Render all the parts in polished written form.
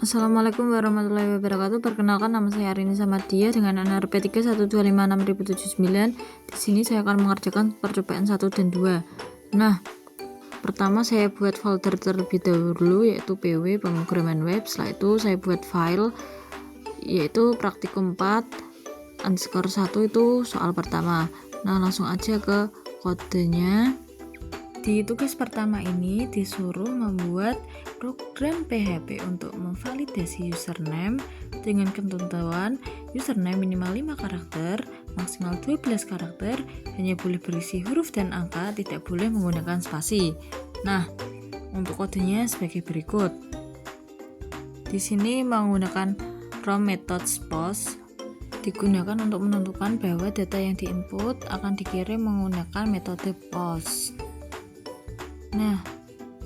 Assalamualaikum warahmatullahi wabarakatuh. Perkenalkan, nama saya Arini Samadia dengan NRP 31756.079. Di sini saya akan mengerjakan percobaan 1 dan 2. Nah, pertama saya buat folder terlebih dahulu, yaitu PW pemrograman web. Setelah itu saya buat file, yaitu praktikum 4_1 itu soal pertama. Nah, langsung aja ke kodenya. Di tugas pertama ini disuruh membuat program PHP untuk memvalidasi username dengan ketentuan username minimal 5 karakter, maksimal 12 karakter, hanya boleh berisi huruf dan angka, tidak boleh menggunakan spasi. Nah, untuk kodenya sebagai berikut. Di sini menggunakan from methods post digunakan untuk menentukan bahwa data yang diinput akan dikirim menggunakan metode post. Nah,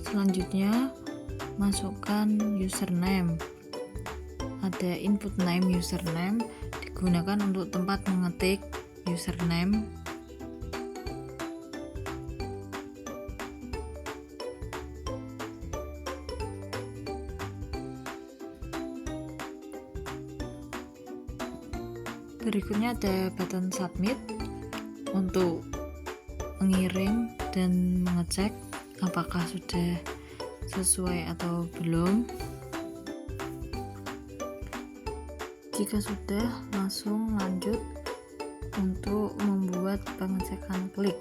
selanjutnya masukkan username. Ada input name username digunakan untuk tempat mengetik username. Berikutnya ada button submit untuk mengirim dan mengecek apakah sudah sesuai atau belum. Jika sudah, langsung lanjut untuk membuat pengecekan klik.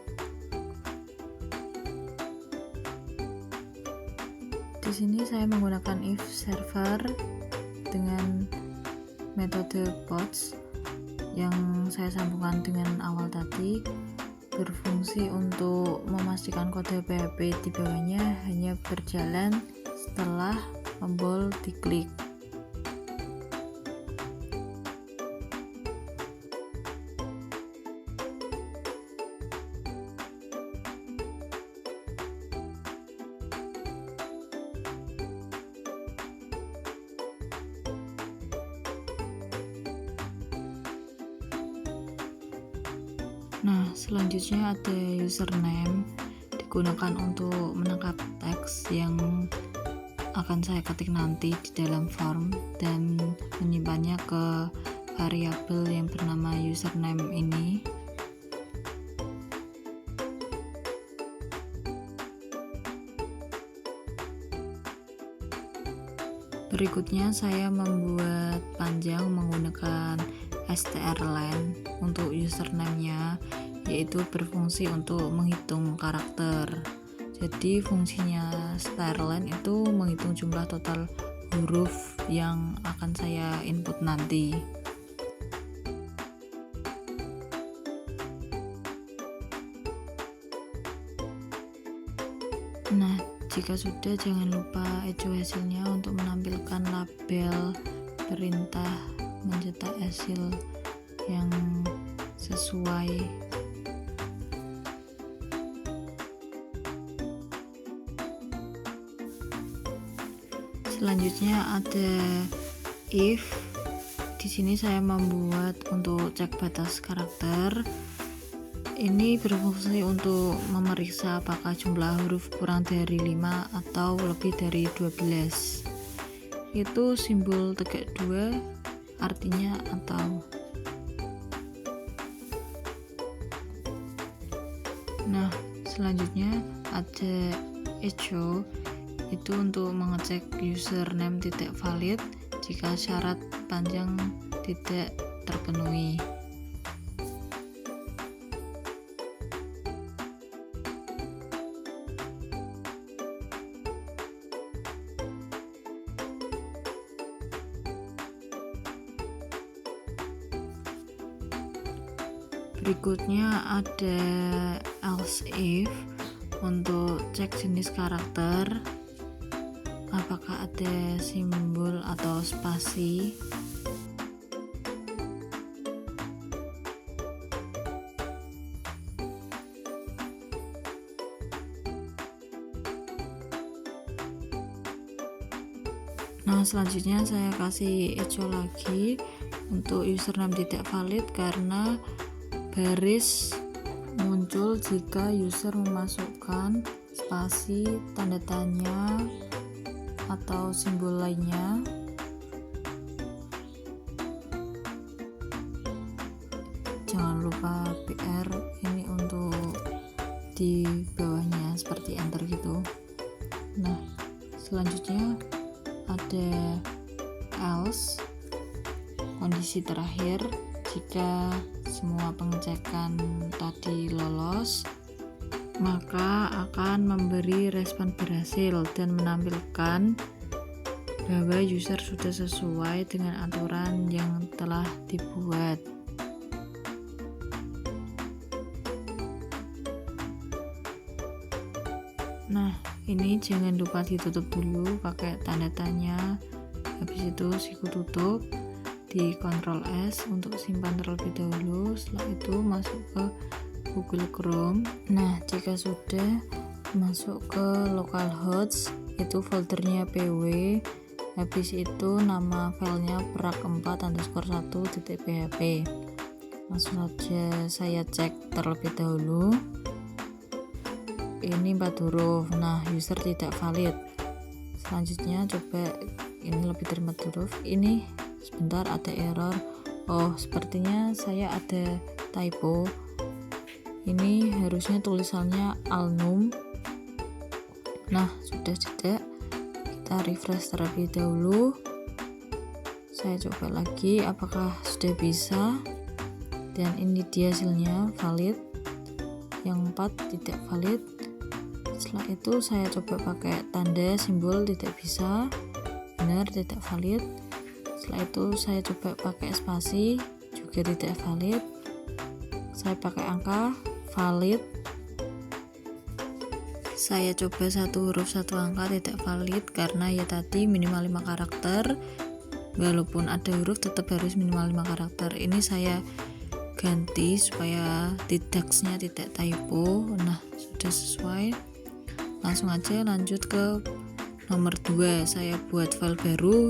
Di sini saya menggunakan if server dengan metode post yang saya sambungkan dengan awal tadi, berfungsi untuk memastikan kode PHP di bawahnya hanya berjalan setelah tombol diklik. Nah, selanjutnya ada username digunakan untuk menangkap teks yang akan saya ketik nanti di dalam form dan menyimpannya ke variabel yang bernama username ini. Berikutnya saya membuat panjang menggunakan strlen untuk username-nya, yaitu berfungsi untuk menghitung karakter. Jadi fungsinya strlen itu menghitung jumlah total huruf yang akan saya input nanti. Nah, jika sudah, jangan lupa echo hasilnya untuk menampilkan label perintah mencetak hasil yang sesuai. Selanjutnya ada if. Di sini saya membuat untuk cek batas karakter. Ini berfungsi untuk memeriksa apakah jumlah huruf kurang dari 5 atau lebih dari 12. Itu simbol tegak 2 artinya atau. Nah, selanjutnya ada echo, itu untuk mengecek username tidak valid jika syarat panjang tidak terpenuhi. Berikutnya ada else if untuk cek jenis karakter, apakah ada simbol atau spasi. Nah, selanjutnya saya kasih echo lagi untuk username tidak valid karena baris muncul jika user memasukkan spasi, tanda tanya, atau simbol lainnya. jangan lupa PR ini untuk di bawahnya seperti enter gitu. Nah, selanjutnya ada else, kondisi terakhir. Jika semua pengecekan tadi lolos, maka akan memberi respon berhasil dan menampilkan bahwa user sudah sesuai dengan aturan yang telah dibuat. Nah, ini jangan lupa ditutup dulu pakai tanda tanya, habis itu siku tutup, di Ctrl S untuk simpan terlebih dahulu. Setelah itu masuk ke Google Chrome. Nah, jika sudah masuk ke localhost, itu foldernya pw, habis itu nama filenya prak4_1.php. Langsung saja saya cek terlebih dahulu. Ini 4 huruf. Nah, user tidak valid. Selanjutnya coba ini lebih dari 4 huruf. Ini sebentar ada error. Oh, sepertinya saya ada typo. Ini harusnya tulisannya alnum. Nah, sudah tidak, kita refresh terlebih dahulu. Saya coba lagi apakah sudah bisa, dan ini dia hasilnya valid. Yang 4 tidak valid. Setelah itu saya coba pakai tanda simbol tidak bisa, benar tidak valid. Setelah itu saya coba pakai spasi, juga tidak valid. Saya pakai angka, valid. Saya coba 1 huruf 1 angka, tidak valid karena ya tadi minimal 5 karakter. Walaupun ada huruf tetap harus minimal 5 karakter. Ini saya ganti supaya tidaknya tidak typo. Nah, sudah sesuai. Langsung aja lanjut ke nomor 2. Saya buat file baru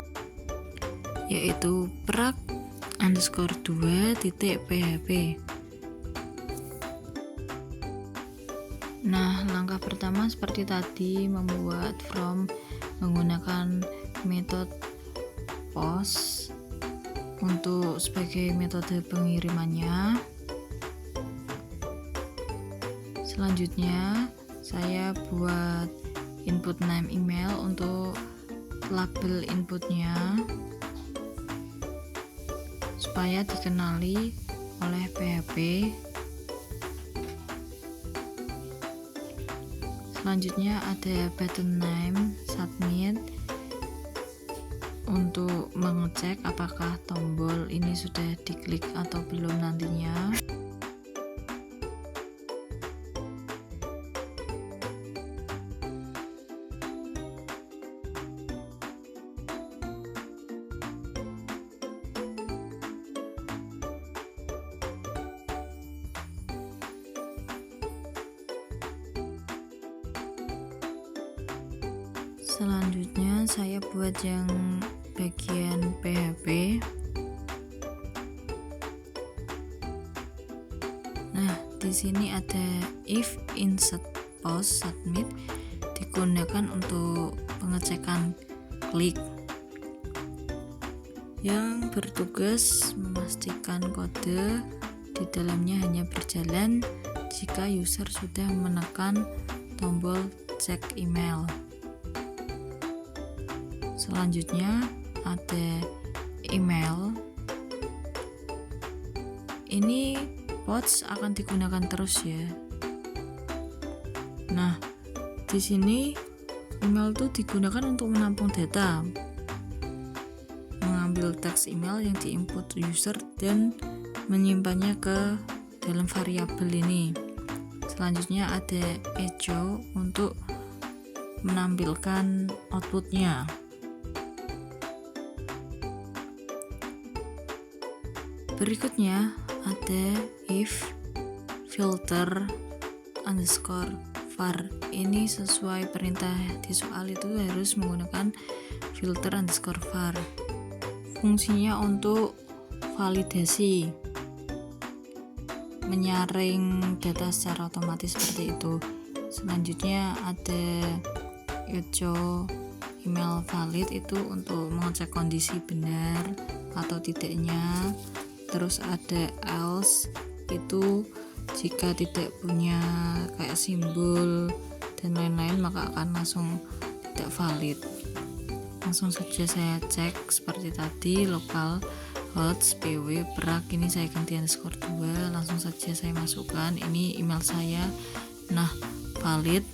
yaitu prak_2.php. Nah, langkah pertama seperti tadi, membuat from menggunakan metode post untuk sebagai metode pengirimannya. Selanjutnya saya buat input name email untuk label inputnya supaya dikenali oleh PHP. Selanjutnya ada button name submit untuk mengecek apakah tombol ini sudah diklik atau belum nantinya. Selanjutnya saya buat yang bagian PHP. Nah, di sini ada if insert post submit digunakan untuk pengecekan klik yang bertugas memastikan kode di dalamnya hanya berjalan jika user sudah menekan tombol cek email. Selanjutnya ada email. Ini pods akan digunakan terus ya. Nah, di sini email itu digunakan untuk menampung data, mengambil teks email yang diinput user dan menyimpannya ke dalam variabel ini. Selanjutnya ada echo untuk menampilkan outputnya. Berikutnya ada if filter underscore var. Ini sesuai perintah di soal itu harus menggunakan filter underscore var. Fungsinya untuk validasi, menyaring data secara otomatis seperti itu. Selanjutnya ada echo email valid, itu untuk mengecek kondisi benar atau tidaknya. Terus ada else itu jika tidak punya kayak simbol dan lain-lain maka akan langsung tidak valid. Langsung saja saya cek seperti tadi, lokal host pw perak, ini saya ganti underscore 2, langsung saja saya masukkan ini email saya. Nah, valid.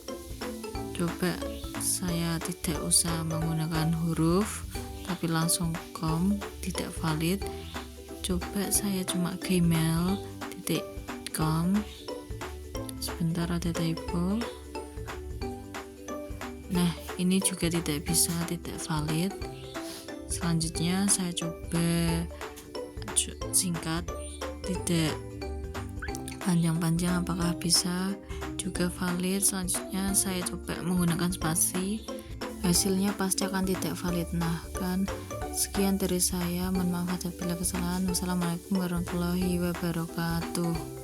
Coba saya tidak usah menggunakan huruf tapi langsung com, tidak valid. Coba saya cuma gmail.com, sebentar ada typo. Nah, ini juga tidak bisa, tidak valid. Selanjutnya saya coba singkat, tidak panjang-panjang, apakah bisa, juga valid. Selanjutnya saya coba menggunakan spasi, hasilnya pasti akan tidak valid. Nah kan, sekian dari saya, mohon maaf apabila kesalahan. Wassalamualaikum warahmatullahi wabarakatuh.